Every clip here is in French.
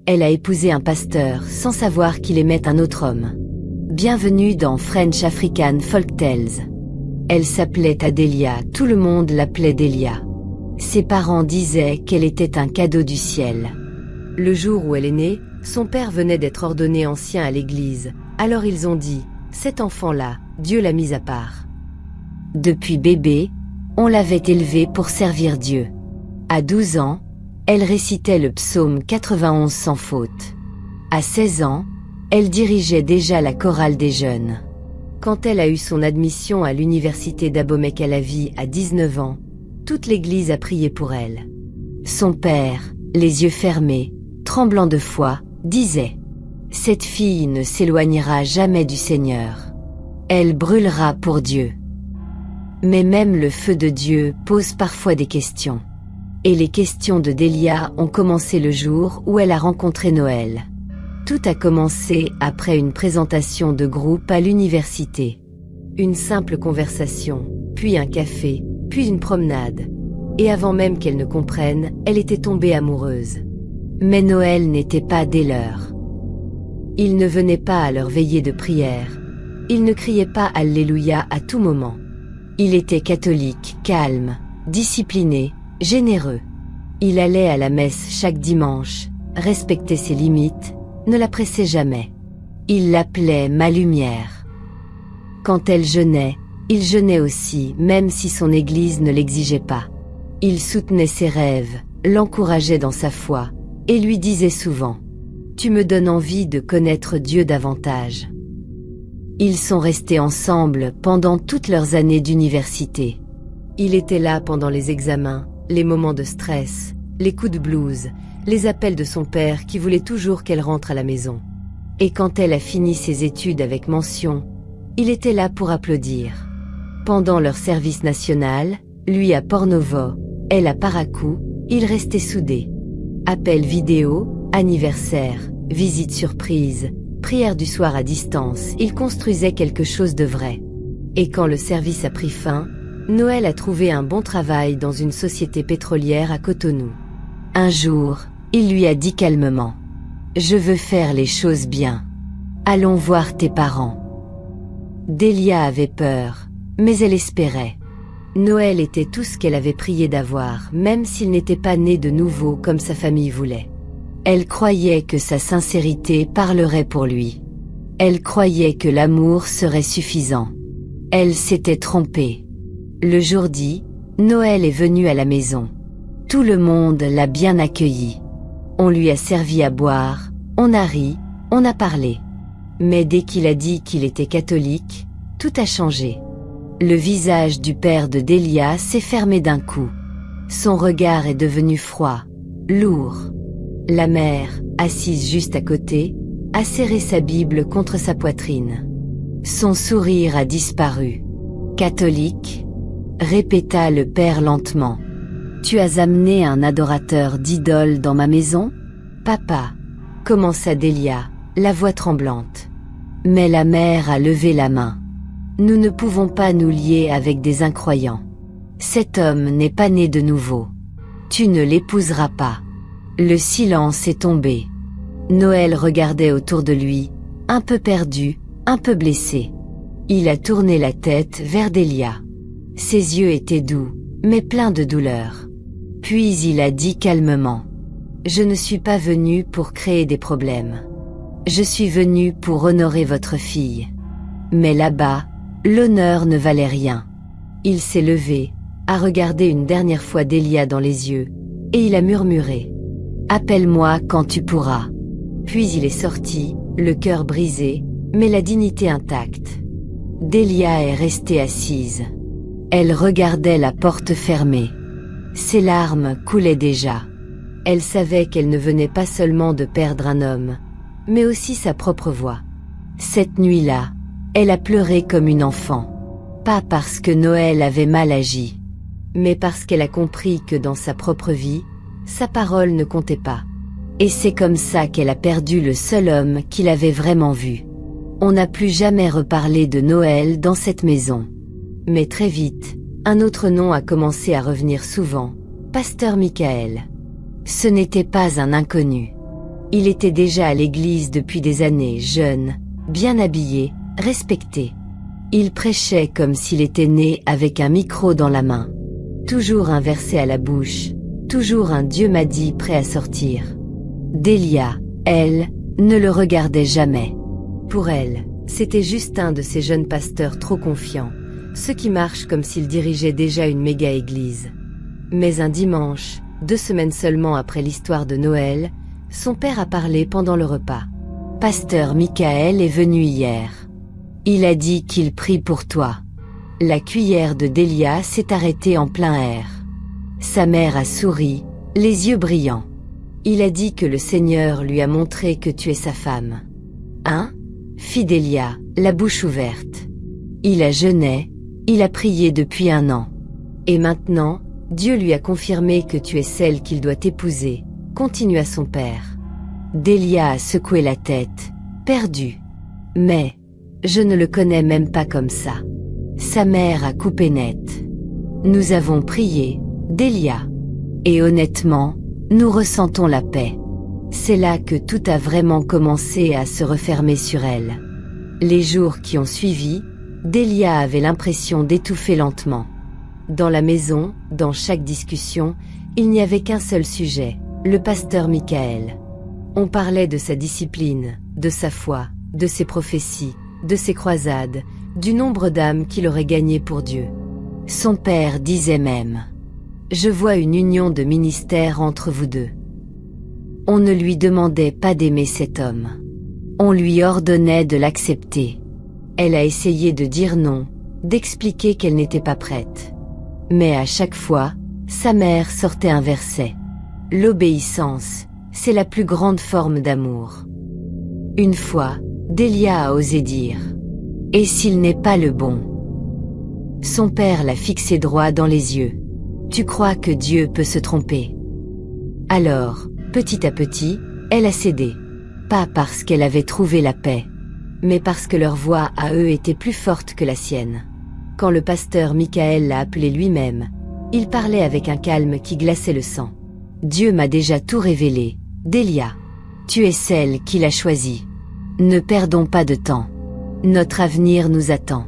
Elle a épousé un pasteur sans savoir qu'il aimait un autre homme. Bienvenue dans French African Folktales. Elle s'appelait Adélia, tout le monde l'appelait Delia. Ses parents disaient qu'elle était un cadeau du ciel. Le jour où elle est née, son père venait d'être ordonné ancien à l'église, alors ils ont dit, cet enfant-là, Dieu l'a mis à part. Depuis bébé, on l'avait élevée pour servir Dieu. À 12 ans, elle récitait le psaume 91 sans faute. À 16 ans, elle dirigeait déjà la chorale des jeunes. Quand elle a eu son admission à l'université d'Abomey-Calavi à 19 ans, toute l'église a prié pour elle. Son père, les yeux fermés, tremblant de foi, disait « Cette fille ne s'éloignera jamais du Seigneur. Elle brûlera pour Dieu. » Mais même le feu de Dieu pose parfois des questions. Et les questions de Delia ont commencé le jour où elle a rencontré Noël. Tout a commencé après une présentation de groupe à l'université. Une simple conversation, puis un café, puis une promenade. Et avant même qu'elle ne comprenne, elle était tombée amoureuse. Mais Noël n'était pas des leurs. Il ne venait pas à leur veillée de prière. Il ne criait pas Alléluia à tout moment. Il était catholique, calme, discipliné, généreux. Il allait à la messe chaque dimanche, respectait ses limites, ne la pressait jamais. Il l'appelait ma lumière. Quand elle jeûnait, il jeûnait aussi, même si son église ne l'exigeait pas. Il soutenait ses rêves, l'encourageait dans sa foi, et lui disait souvent « Tu me donnes envie de connaître Dieu davantage ». Ils sont restés ensemble pendant toutes leurs années d'université. Il était là pendant les examens, les moments de stress, les coups de blues, les appels de son père qui voulait toujours qu'elle rentre à la maison. Et quand elle a fini ses études avec mention, il était là pour applaudir. Pendant leur service national, lui à Port-Novo, elle à Parakou, ils restaient soudés. Appels vidéo, anniversaire, visite surprise, prière du soir à distance, ils construisaient quelque chose de vrai. Et quand le service a pris fin, Noël a trouvé un bon travail dans une société pétrolière à Cotonou. Un jour, il lui a dit calmement « Je veux faire les choses bien. Allons voir tes parents. » Delia avait peur, mais elle espérait. Noël était tout ce qu'elle avait prié d'avoir, même s'il n'était pas né de nouveau comme sa famille voulait. Elle croyait que sa sincérité parlerait pour lui. Elle croyait que l'amour serait suffisant. Elle s'était trompée. Le jour dit, Noël est venu à la maison. Tout le monde l'a bien accueilli. On lui a servi à boire, on a ri, on a parlé. Mais dès qu'il a dit qu'il était catholique, tout a changé. Le visage du père de Delia s'est fermé d'un coup. Son regard est devenu froid, lourd. La mère, assise juste à côté, a serré sa Bible contre sa poitrine. Son sourire a disparu. « Catholique ?» répéta le père lentement. « Tu as amené un adorateur d'idoles dans ma maison ?»« Papa » commença Delia, la voix tremblante. Mais la mère a levé la main. « Nous ne pouvons pas nous lier avec des incroyants. Cet homme n'est pas né de nouveau. Tu ne l'épouseras pas. » Le silence est tombé. Noël regardait autour de lui, un peu perdu, un peu blessé. Il a tourné la tête vers Delia. Ses yeux étaient doux, mais pleins de douleur. Puis il a dit calmement « Je ne suis pas venu pour créer des problèmes. Je suis venu pour honorer votre fille. » Mais là-bas, l'honneur ne valait rien. Il s'est levé, a regardé une dernière fois Delia dans les yeux, et il a murmuré « Appelle-moi quand tu pourras. » Puis il est sorti, le cœur brisé, mais la dignité intacte. Delia est restée assise. Elle regardait la porte fermée. Ses larmes coulaient déjà. Elle savait qu'elle ne venait pas seulement de perdre un homme, mais aussi sa propre voix. Cette nuit-là, elle a pleuré comme une enfant. Pas parce que Noël avait mal agi, mais parce qu'elle a compris que dans sa propre vie, sa parole ne comptait pas. Et c'est comme ça qu'elle a perdu le seul homme qu'il avait vraiment vu. On n'a plus jamais reparlé de Noël dans cette maison. Mais très vite, un autre nom a commencé à revenir souvent, Pasteur Michael. Ce n'était pas un inconnu. Il était déjà à l'église depuis des années, jeune, bien habillé, respecté. Il prêchait comme s'il était né avec un micro dans la main. Toujours un verset à la bouche, toujours un Dieu m'a dit prêt à sortir. Delia, elle, ne le regardait jamais. Pour elle, c'était juste un de ces jeunes pasteurs trop confiants, ceux qui marchent comme s'ils dirigeaient déjà une méga-église. Mais un dimanche, 2 semaines seulement après l'histoire de Noël, son père a parlé pendant le repas. « Pasteur Michael est venu hier. Il a dit qu'il prie pour toi. » La cuillère de Delia s'est arrêtée en plein air. Sa mère a souri, les yeux brillants. Il a dit que le Seigneur lui a montré que tu es sa femme. Hein? Fit Delia, la bouche ouverte. Il a jeûné, il a prié depuis 1 an. Et maintenant, Dieu lui a confirmé que tu es celle qu'il doit épouser, continua son père. Delia a secoué la tête, perdue. Mais, je ne le connais même pas comme ça. Sa mère a coupé net. Nous avons prié, Delia. Et honnêtement, nous ressentons la paix. C'est là que tout a vraiment commencé à se refermer sur elle. Les jours qui ont suivi, Delia avait l'impression d'étouffer lentement. Dans la maison, dans chaque discussion, il n'y avait qu'un seul sujet, le pasteur Michael. On parlait de sa discipline, de sa foi, de ses prophéties, de ses croisades, du nombre d'âmes qu'il aurait gagnées pour Dieu. Son père disait même « Je vois une union de ministère entre vous deux ». On ne lui demandait pas d'aimer cet homme. On lui ordonnait de l'accepter. Elle a essayé de dire non, d'expliquer qu'elle n'était pas prête. Mais à chaque fois, sa mère sortait un verset. L'obéissance, c'est la plus grande forme d'amour. Une fois, Delia a osé dire « Et s'il n'est pas le bon ?» Son père l'a fixé droit dans les yeux. « Tu crois que Dieu peut se tromper ?» Alors, petit à petit, elle a cédé. Pas parce qu'elle avait trouvé la paix, mais parce que leur voix à eux était plus forte que la sienne. Quand le pasteur Michael l'a appelé lui-même, il parlait avec un calme qui glaçait le sang. « Dieu m'a déjà tout révélé, Delia. Tu es celle qu'il a choisie. Ne perdons pas de temps. Notre avenir nous attend. »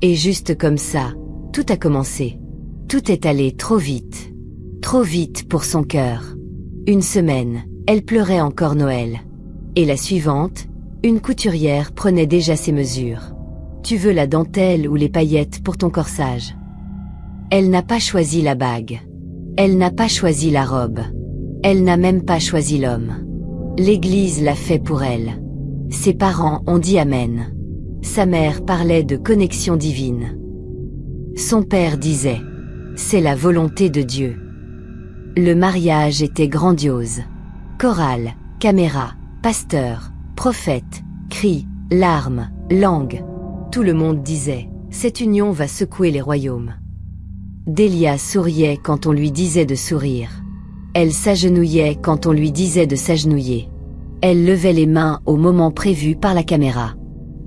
Et juste comme ça, tout a commencé. Tout est allé trop vite. Trop vite pour son cœur. Une semaine, elle pleurait encore Noël. Et la suivante, une couturière prenait déjà ses mesures. Tu veux la dentelle ou les paillettes pour ton corsage? Elle n'a pas choisi la bague. Elle n'a pas choisi la robe. Elle n'a même pas choisi l'homme. L'Église l'a fait pour elle. Ses parents ont dit Amen. Sa mère parlait de connexion divine. Son père disait « C'est la volonté de Dieu ». Le mariage était grandiose. Chorale, caméra, pasteur, prophète, cris, larmes, langues. Tout le monde disait « Cette union va secouer les royaumes ». Delia souriait quand on lui disait de sourire. Elle s'agenouillait quand on lui disait de s'agenouiller. Elle levait les mains au moment prévu par la caméra.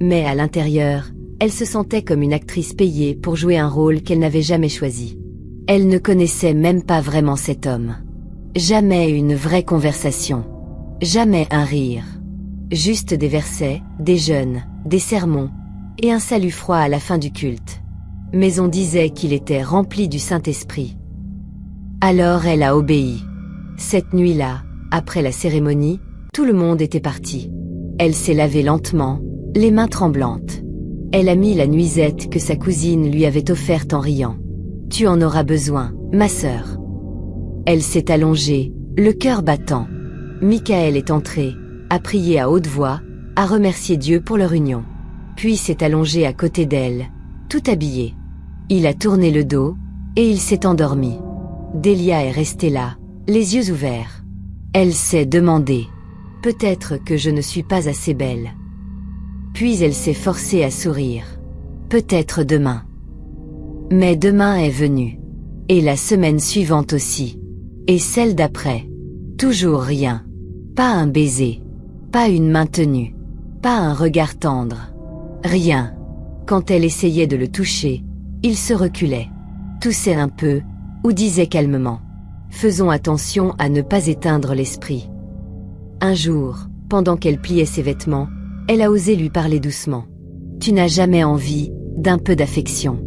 Mais à l'intérieur, elle se sentait comme une actrice payée pour jouer un rôle qu'elle n'avait jamais choisi. Elle ne connaissait même pas vraiment cet homme. Jamais une vraie conversation. Jamais un rire. Juste des versets, des jeûnes, des sermons, et un salut froid à la fin du culte. Mais on disait qu'il était rempli du Saint-Esprit. Alors elle a obéi. Cette nuit-là, après la cérémonie, tout le monde était parti. Elle s'est lavée lentement, les mains tremblantes. Elle a mis la nuisette que sa cousine lui avait offerte en riant. « Tu en auras besoin, ma sœur. » Elle s'est allongée, le cœur battant. Michael est entré, a prié à haute voix, a remercié Dieu pour leur union. Puis s'est allongé à côté d'elle, tout habillé. Il a tourné le dos, et il s'est endormi. Delia est restée là, les yeux ouverts. Elle s'est demandé « Peut-être que je ne suis pas assez belle. » Puis elle s'est forcée à sourire. « Peut-être demain. » Mais demain est venu. Et la semaine suivante aussi. Et celle d'après. Toujours rien. Pas un baiser. Pas une main tenue. Pas un regard tendre. Rien. Quand elle essayait de le toucher, il se reculait. Toussait un peu, ou disait calmement. Faisons attention à ne pas éteindre l'esprit. Un jour, pendant qu'elle pliait ses vêtements, elle a osé lui parler doucement. « Tu n'as jamais envie d'un peu d'affection ?»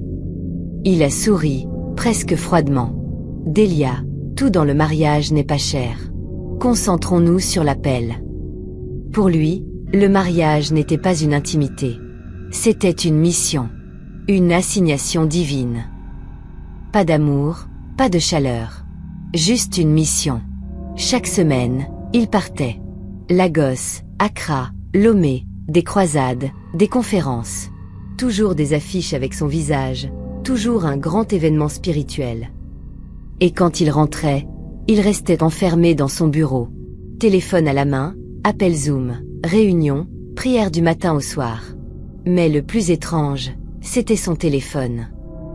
Il a souri, presque froidement. « Delia, tout dans le mariage n'est pas cher. Concentrons-nous sur l'appel. » Pour lui, le mariage n'était pas une intimité. C'était une mission. Une assignation divine. Pas d'amour, pas de chaleur. Juste une mission. Chaque semaine, il partait. Lagos, Accra, Lomé, des croisades, des conférences. Toujours des affiches avec son visage, toujours un grand événement spirituel. Et quand il rentrait, il restait enfermé dans son bureau. Téléphone à la main, appel Zoom, réunion, prière du matin au soir. Mais le plus étrange, c'était son téléphone.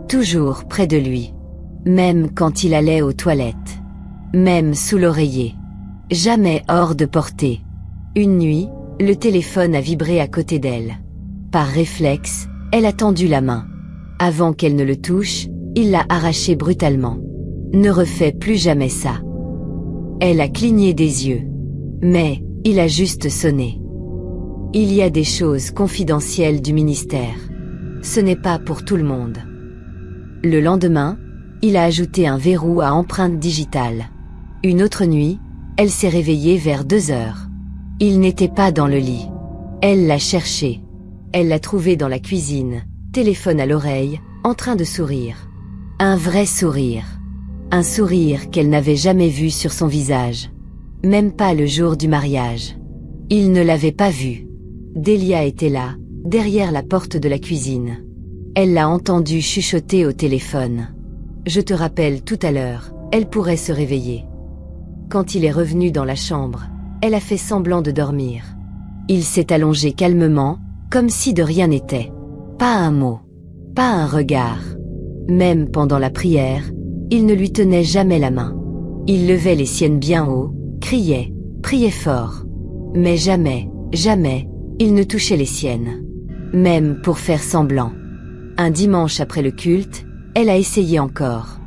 Toujours près de lui. Même quand il allait aux toilettes. Même sous l'oreiller. Jamais hors de portée. Une nuit, le téléphone a vibré à côté d'elle. Par réflexe, elle a tendu la main. Avant qu'elle ne le touche, il l'a arraché brutalement. Ne refais plus jamais ça. Elle a cligné des yeux. Mais, il a juste sonné. Il y a des choses confidentielles du ministère. Ce n'est pas pour tout le monde. Le lendemain, il a ajouté un verrou à empreinte digitale. Une autre nuit, elle s'est réveillée vers 2 heures. Il n'était pas dans le lit. Elle l'a cherché. Elle l'a trouvé dans la cuisine, téléphone à l'oreille, en train de sourire. Un vrai sourire. Un sourire qu'elle n'avait jamais vu sur son visage. Même pas le jour du mariage. Il ne l'avait pas vu. Delia était là, derrière la porte de la cuisine. Elle l'a entendu chuchoter au téléphone. « Je te rappelle tout à l'heure, elle pourrait se réveiller. » Quand il est revenu dans la chambre, elle a fait semblant de dormir. Il s'est allongé calmement, comme si de rien n'était. Pas un mot. Pas un regard. Même pendant la prière, il ne lui tenait jamais la main. Il levait les siennes bien haut, criait, priait fort. Mais jamais, jamais, il ne touchait les siennes. Même pour faire semblant. Un dimanche après le culte, elle a essayé encore.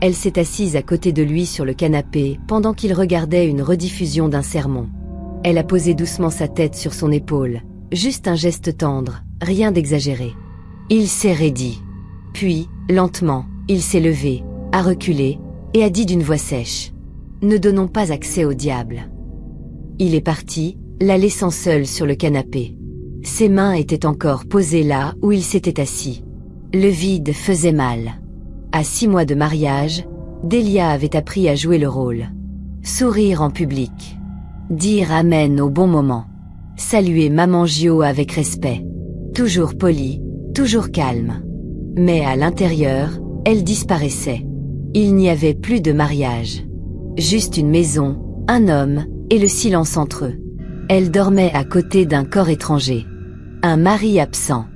Elle s'est assise à côté de lui sur le canapé pendant qu'il regardait une rediffusion d'un sermon. Elle a posé doucement sa tête sur son épaule, juste un geste tendre, rien d'exagéré. Il s'est raidi. Puis, lentement, il s'est levé, a reculé, et a dit d'une voix sèche. « Ne donnons pas accès au diable. » Il est parti, la laissant seule sur le canapé. Ses mains étaient encore posées là où il s'était assis. Le vide faisait mal. À 6 mois de mariage, Delia avait appris à jouer le rôle. Sourire en public. Dire amen au bon moment. Saluer Maman Gio avec respect. Toujours polie, toujours calme. Mais à l'intérieur, elle disparaissait. Il n'y avait plus de mariage. Juste une maison, un homme, et le silence entre eux. Elle dormait à côté d'un corps étranger. Un mari absent.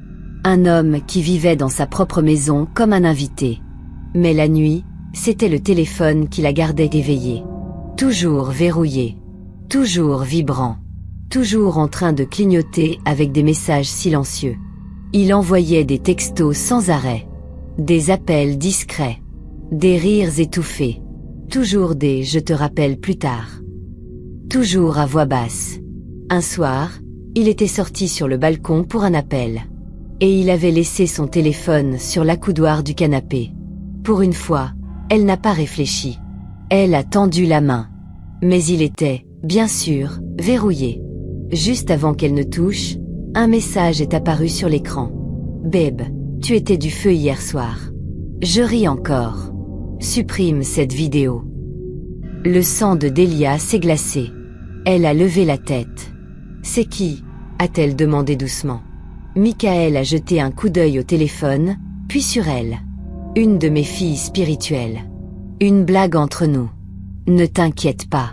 Un homme qui vivait dans sa propre maison comme un invité. Mais la nuit, c'était le téléphone qui la gardait éveillée. Toujours verrouillé. Toujours vibrant. Toujours en train de clignoter avec des messages silencieux. Il envoyait des textos sans arrêt. Des appels discrets. Des rires étouffés. Toujours des « je te rappelle plus tard ». Toujours à voix basse. Un soir, il était sorti sur le balcon pour un appel. Et il avait laissé son téléphone sur l'accoudoir du canapé. Pour une fois, elle n'a pas réfléchi. Elle a tendu la main. Mais il était, bien sûr, verrouillé. Juste avant qu'elle ne touche, un message est apparu sur l'écran. « Babe, tu étais du feu hier soir. Je ris encore. Supprime cette vidéo. » Le sang de Delia s'est glacé. Elle a levé la tête. « C'est qui ?» a-t-elle demandé doucement. Michael a jeté un coup d'œil au téléphone, puis sur elle. « Une de mes filles spirituelles. Une blague entre nous. Ne t'inquiète pas. »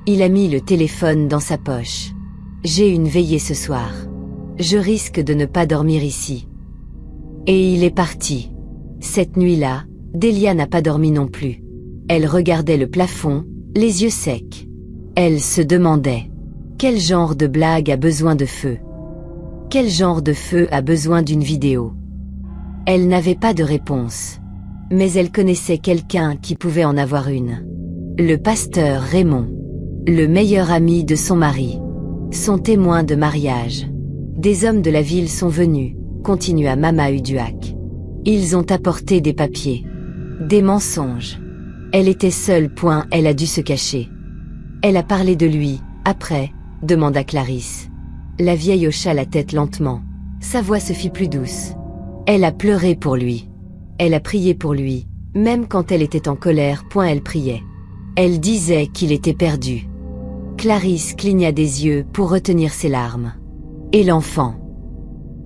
Il a mis le téléphone dans sa poche. « J'ai une veillée ce soir. Je risque de ne pas dormir ici. » Et il est parti. Cette nuit-là, Delia n'a pas dormi non plus. Elle regardait le plafond, les yeux secs. Elle se demandait, quel genre de blague a besoin de feu? Quel genre de feu a besoin d'une vidéo? Elle n'avait pas de réponse. Mais elle connaissait quelqu'un qui pouvait en avoir une. Le pasteur Raymond. Le meilleur ami de son mari. Son témoin de mariage. Des hommes de la ville sont venus, continua Mama Uduak. Ils ont apporté des papiers. Des mensonges. Elle était seule. Elle a dû se cacher. Elle a parlé de lui, après, demanda Clarisse. La vieille hocha la tête lentement. Sa voix se fit plus douce. Elle a pleuré pour lui. Elle a prié pour lui, même quand elle était en colère. Elle priait. Elle disait qu'il était perdu. Clarisse cligna des yeux pour retenir ses larmes. Et l'enfant?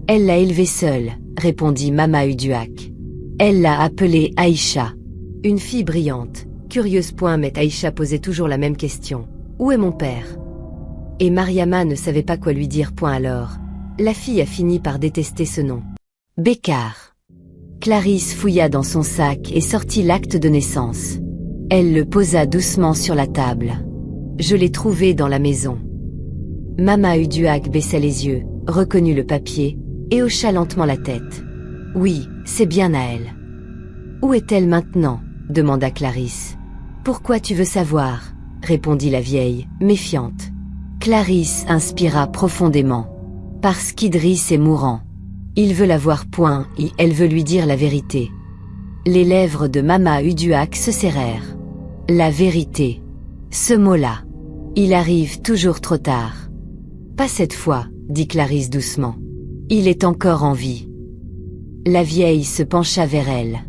Elle l'a élevé seule, répondit Mama Uduak. Elle l'a appelée Aïcha. Une fille brillante, curieuse. Mais Aïcha posait toujours la même question. Où est mon père? Et Mariama ne savait pas quoi lui dire. Alors, la fille a fini par détester ce nom. Bécard. Clarisse fouilla dans son sac et sortit l'acte de naissance. Elle le posa doucement sur la table. Je l'ai trouvé dans la maison. Mama Uduak baissa les yeux, reconnut le papier, et hocha lentement la tête. Oui, c'est bien à elle. Où est-elle maintenant? Demanda Clarisse. Pourquoi tu veux savoir? Répondit la vieille, méfiante. Clarisse inspira profondément. Parce qu'Idriss est mourant. Il veut la voir. Et elle veut lui dire la vérité. Les lèvres de Mama Uduak se serrèrent. La vérité. Ce mot-là. Il arrive toujours trop tard. Pas cette fois, dit Clarisse doucement. Il est encore en vie. La vieille se pencha vers elle.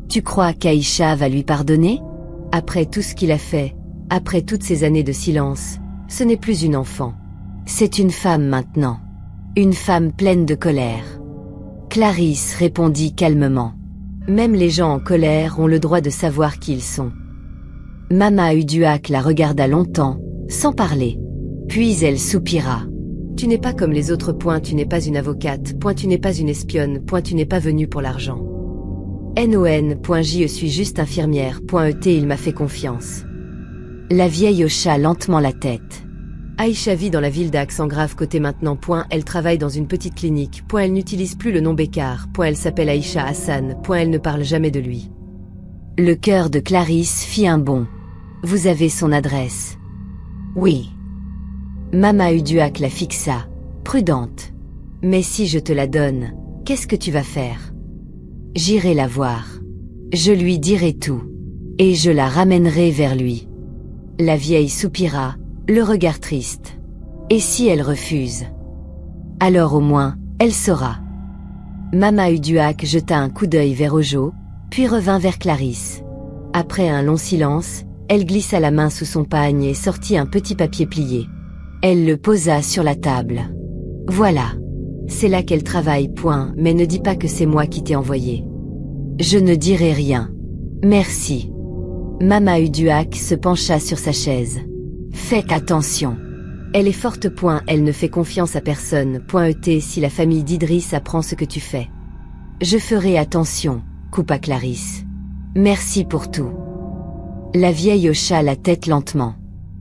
Tu crois qu'Aïcha va lui pardonner? Après tout ce qu'il a fait, après toutes ces années de silence, ce n'est plus une enfant. C'est une femme maintenant. Une femme pleine de colère. Clarisse répondit calmement. Même les gens en colère ont le droit de savoir qui ils sont. Mama Uduak la regarda longtemps, sans parler. Puis elle soupira. Tu n'es pas comme les autres. Tu n'es pas une avocate. Tu n'es pas une espionne. Tu n'es pas venue pour l'argent. Je suis juste infirmière. Il m'a fait confiance. La vieille hocha lentement la tête. Aïcha vit dans la ville d'Accent grave côté maintenant. Elle travaille dans une petite clinique. Elle n'utilise plus le nom Bécard. Elle s'appelle Aïcha Hassan. Elle ne parle jamais de lui. Le cœur de Clarisse fit un bond. Vous avez son adresse? Oui. Mama Uduak la fixa, prudente. Mais si je te la donne, qu'est-ce que tu vas faire? J'irai la voir. Je lui dirai tout. Et je la ramènerai vers lui. La vieille soupira, le regard triste. Et si elle refuse? Alors au moins, elle saura. Mama Uduak jeta un coup d'œil vers Ojo, puis revint vers Clarisse. Après un long silence, elle glissa la main sous son pagne et sortit un petit papier plié. Elle le posa sur la table. Voilà. C'est là qu'elle travaille. Mais ne dis pas que c'est moi qui t'ai envoyé. Je ne dirai rien. Merci. Mama Uduak se pencha sur sa chaise. Faites attention. Elle est forte. Elle ne fait confiance à personne. Si la famille d'Idriss apprend ce que tu fais. Je ferai attention, coupa Clarisse. Merci pour tout. La vieille hocha la tête lentement.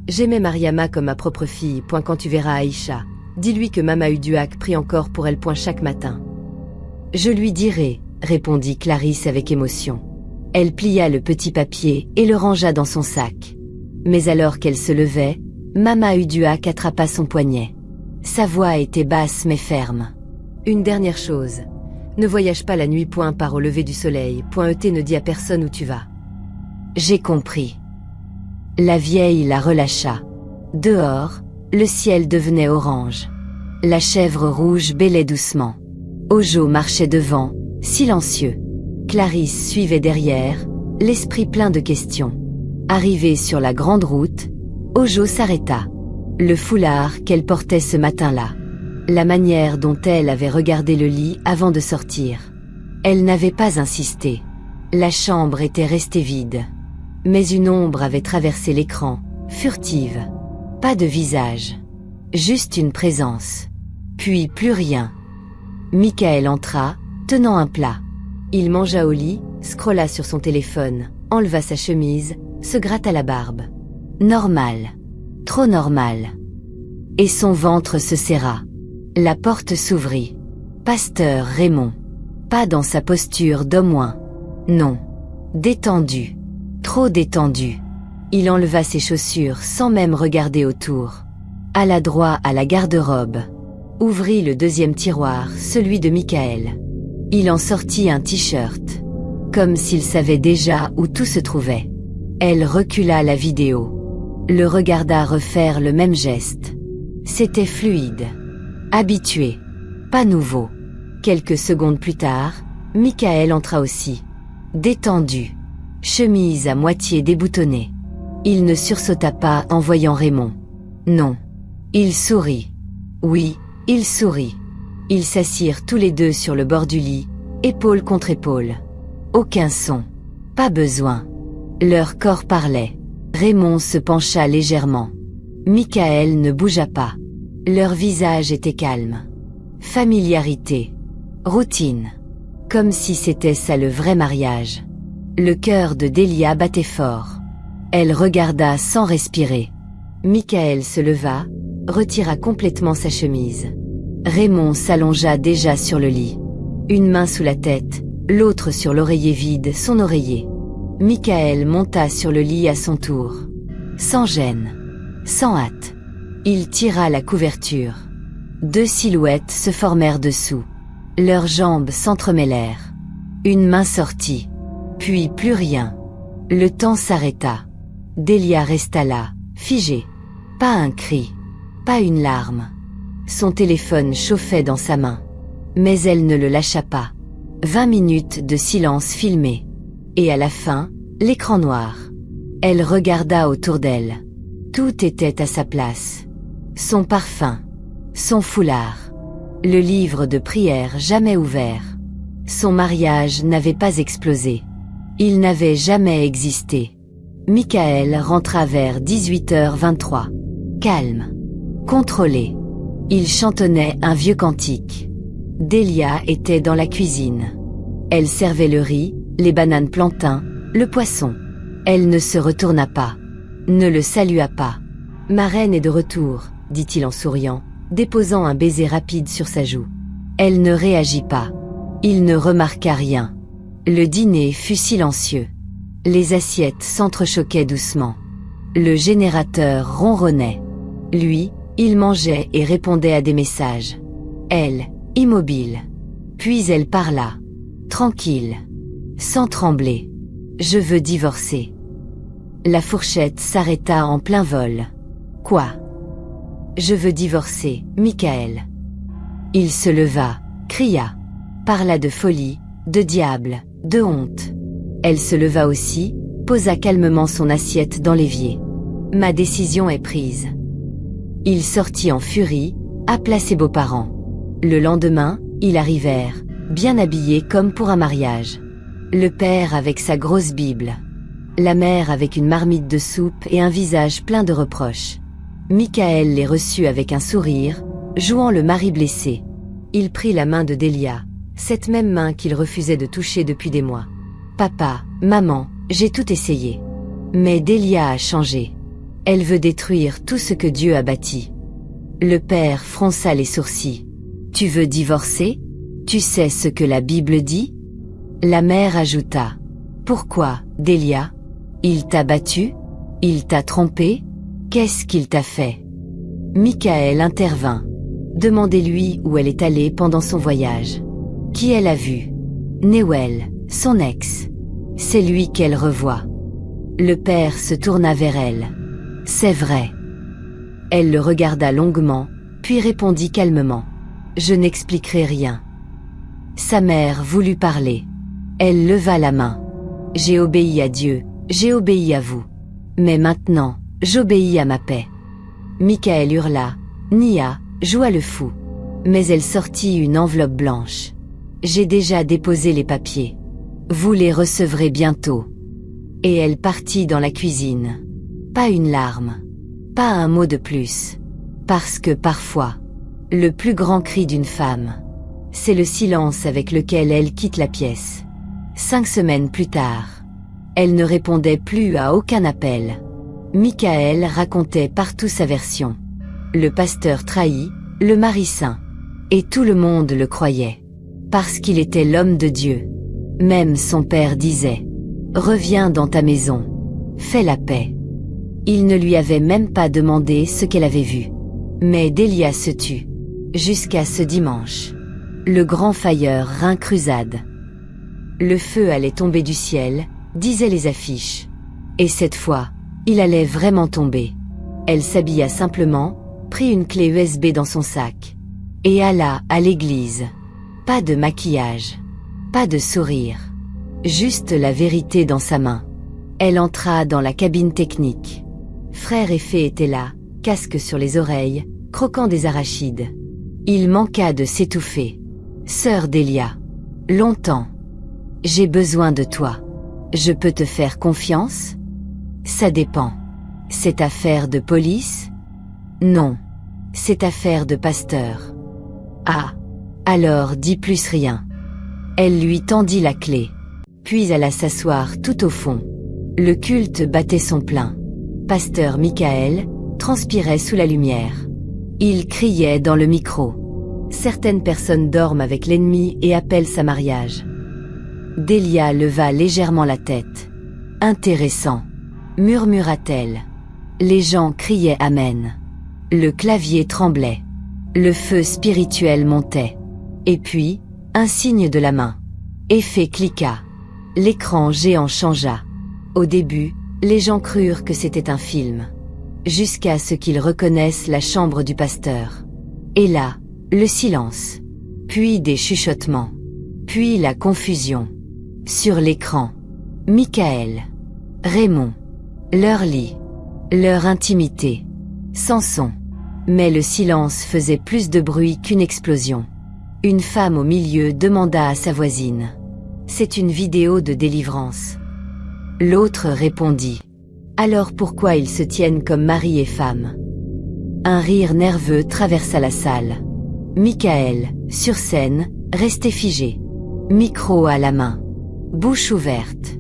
J'aimais Mariama comme ma propre fille. Quand tu verras Aïcha, dis-lui que Mama Uduak prie encore pour elle. Chaque matin. Je lui dirai, répondit Clarisse avec émotion. Elle plia le petit papier et le rangea dans son sac. Mais alors qu'elle se levait, Mama Uduak attrapa son poignet. Sa voix était basse mais ferme. Une dernière chose. Ne voyage pas la nuit. Pars au lever du soleil. Ne dis à personne où tu vas. J'ai compris. La vieille la relâcha. Dehors, le ciel devenait orange. La chèvre rouge bêlait doucement. Ojo marchait devant, silencieux. Clarisse suivait derrière, l'esprit plein de questions. Arrivée sur la grande route, Ojo s'arrêta. Le foulard qu'elle portait ce matin-là. La manière dont elle avait regardé le lit avant de sortir. Elle n'avait pas insisté. La chambre était restée vide. Mais une ombre avait traversé l'écran, furtive. Pas de visage. Juste une présence. Puis plus rien. Michael entra, tenant un plat. Il mangea au lit, scrolla sur son téléphone, enleva sa chemise, se gratta la barbe. Normal. Trop normal. Et son ventre se serra. La porte s'ouvrit. Pasteur Raymond. Pas dans sa posture d'au moins. Non. Détendu. Trop détendu. Il enleva ses chaussures sans même regarder autour. Alla droit à la garde-robe. Ouvrit le deuxième tiroir, celui de Michael. Il en sortit un t-shirt. Comme s'il savait déjà où tout se trouvait. Elle recula la vidéo. Le regarda refaire le même geste. C'était fluide. Habitué. Pas nouveau. Quelques secondes plus tard, Michael entra aussi. Détendu. Chemise à moitié déboutonnée. Il ne sursauta pas en voyant Raymond. Non. Il sourit. Oui, il sourit. Ils s'assirent tous les deux sur le bord du lit, épaule contre épaule. Aucun son. Pas besoin. Leur corps parlait. Raymond se pencha légèrement. Michael ne bougea pas. Leur visage était calme. Familiarité. Routine. Comme si c'était ça le vrai mariage. Le cœur de Delia battait fort. Elle regarda sans respirer. Michael se leva, retira complètement sa chemise. Raymond s'allongea déjà sur le lit. Une main sous la tête, l'autre sur l'oreiller vide, son oreiller. Michael monta sur le lit à son tour. Sans gêne. Sans hâte. Il tira la couverture. Deux silhouettes se formèrent dessous. Leurs jambes s'entremêlèrent. Une main sortit. Puis plus rien. Le temps s'arrêta. Delia resta là, figée. Pas un cri. Pas une larme. Son téléphone chauffait dans sa main. Mais elle ne le lâcha pas. 20 minutes de silence filmé. Et à la fin, l'écran noir. Elle regarda autour d'elle. Tout était à sa place. Son parfum. Son foulard. Le livre de prière jamais ouvert. Son mariage n'avait pas explosé. Il n'avait jamais existé. Michael rentra vers 18h23. Calme. Contrôlé. Il chantonnait un vieux cantique. Delia était dans la cuisine. Elle servait le riz, les bananes plantains, le poisson. Elle ne se retourna pas. Ne le salua pas. « Ma reine est de retour », dit-il en souriant, déposant un baiser rapide sur sa joue. Elle ne réagit pas. Il ne remarqua rien. Le dîner fut silencieux. Les assiettes s'entrechoquaient doucement. Le générateur ronronnait. Lui, il mangeait et répondait à des messages. Elle, immobile. Puis elle parla. Tranquille. Sans trembler. « Je veux divorcer. » La fourchette s'arrêta en plein vol. « Quoi ? » ?»« Je veux divorcer, Michael. » Il se leva, cria. Parla de folie, de diable, de honte. Elle se leva aussi, posa calmement son assiette dans l'évier. « Ma décision est prise. » Il sortit en furie, appela ses beaux-parents. Le lendemain, ils arrivèrent, bien habillés comme pour un mariage. Le père avec sa grosse Bible. La mère avec une marmite de soupe et un visage plein de reproches. Michael les reçut avec un sourire, jouant le mari blessé. Il prit la main de Delia, cette même main qu'il refusait de toucher depuis des mois. « Papa, maman, j'ai tout essayé. Mais Delia a changé. Elle veut détruire tout ce que Dieu a bâti. » Le père fronça les sourcils. « Tu veux divorcer? Tu sais ce que la Bible dit ?» La mère ajouta. « Pourquoi, Delia? Il t'a battu? Il t'a trompé? Qu'est-ce qu'il t'a fait ?» Michael intervint. « Demandez-lui où elle est allée pendant son voyage. Qui elle a vu? Newell, son ex. C'est lui qu'elle revoit. » Le père se tourna vers elle. « C'est vrai. » Elle le regarda longuement, puis répondit calmement. « Je n'expliquerai rien. » Sa mère voulut parler. Elle leva la main. « J'ai obéi à Dieu, j'ai obéi à vous. Mais maintenant, j'obéis à ma paix. » Michael hurla, nia, joua le fou. Mais elle sortit une enveloppe blanche. « J'ai déjà déposé les papiers. Vous les recevrez bientôt. » Et elle partit dans la cuisine. Pas une larme. Pas un mot de plus. Parce que parfois, le plus grand cri d'une femme, c'est le silence avec lequel elle quitte la pièce. 5 semaines plus tard, elle ne répondait plus à aucun appel. Michael racontait partout sa version. Le pasteur trahi, le mari saint. Et tout le monde le croyait. Parce qu'il était l'homme de Dieu. Même son père disait « Reviens dans ta maison. Fais la paix. » Il ne lui avait même pas demandé ce qu'elle avait vu. Mais Delia se tut. Jusqu'à ce dimanche. Le grand failleur Rincruzade. Le feu allait tomber du ciel, disaient les affiches. Et cette fois, il allait vraiment tomber. Elle s'habilla simplement, prit une clé USB dans son sac. Et alla à l'église. Pas de maquillage. Pas de sourire. Juste la vérité dans sa main. Elle entra dans la cabine technique. Frère et fée étaient là, casque sur les oreilles, croquant des arachides. Il manqua de s'étouffer. Sœur Delia. Longtemps. J'ai besoin de toi. Je peux te faire confiance? Ça dépend. C'est affaire de police? Non. C'est affaire de pasteur. Ah. Alors dis plus rien. Elle lui tendit la clé. Puis alla s'asseoir tout au fond. Le culte battait son plein. Pasteur Michael transpirait sous la lumière. Il criait dans le micro. Certaines personnes dorment avec l'ennemi et appellent ça mariage. Delia leva légèrement la tête. Intéressant, murmura-t-elle. Les gens criaient Amen. Le clavier tremblait. Le feu spirituel montait. Et puis, un signe de la main. Effet cliqua. L'écran géant changea. Au début, les gens crurent que c'était un film. Jusqu'à ce qu'ils reconnaissent la chambre du pasteur. Et là, le silence. Puis des chuchotements. Puis la confusion. Sur l'écran. Michael. Raymond. Leur lit. Leur intimité. Sans son. Mais le silence faisait plus de bruit qu'une explosion. Une femme au milieu demanda à sa voisine. C'est une vidéo de délivrance. L'autre répondit. Alors pourquoi ils se tiennent comme mari et femme? Un rire nerveux traversa la salle. Michael, sur scène, restait figé. Micro à la main. Bouche ouverte.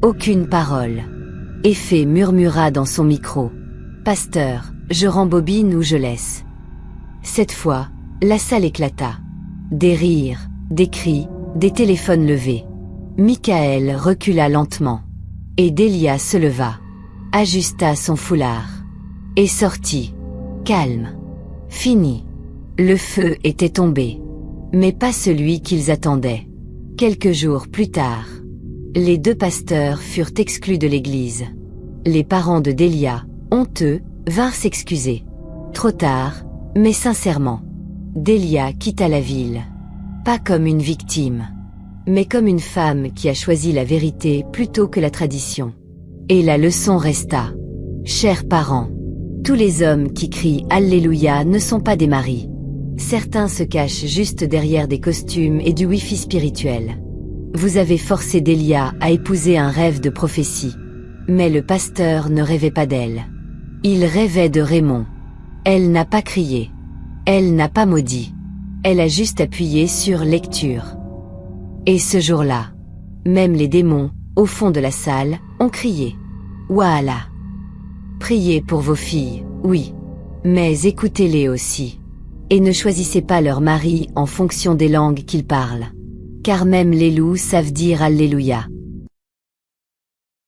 Aucune parole. Effet murmura dans son micro. Pasteur, je rembobine ou je laisse. Cette fois, la salle éclata. Des rires, des cris, des téléphones levés. Michael recula lentement. Et Delia se leva. Ajusta son foulard. Et sortit. Calme. Fini. Le feu était tombé. Mais pas celui qu'ils attendaient. Quelques jours plus tard, les deux pasteurs furent exclus de l'église. Les parents de Delia, honteux, vinrent s'excuser. Trop tard, mais sincèrement. Delia quitta la ville. Pas comme une victime, mais comme une femme qui a choisi la vérité plutôt que la tradition. Et la leçon resta. Chers parents, tous les hommes qui crient Alléluia ne sont pas des maris. Certains se cachent juste derrière des costumes et du wifi spirituel. Vous avez forcé Delia à épouser un rêve de prophétie. Mais le pasteur ne rêvait pas d'elle. Il rêvait de Raymond. Elle n'a pas crié. Elle n'a pas maudit. Elle a juste appuyé sur lecture. Et ce jour-là, même les démons, au fond de la salle, ont crié. Voilà. Priez pour vos filles, oui. Mais écoutez-les aussi. Et ne choisissez pas leur mari en fonction des langues qu'ils parlent. Car même les loups savent dire Alléluia.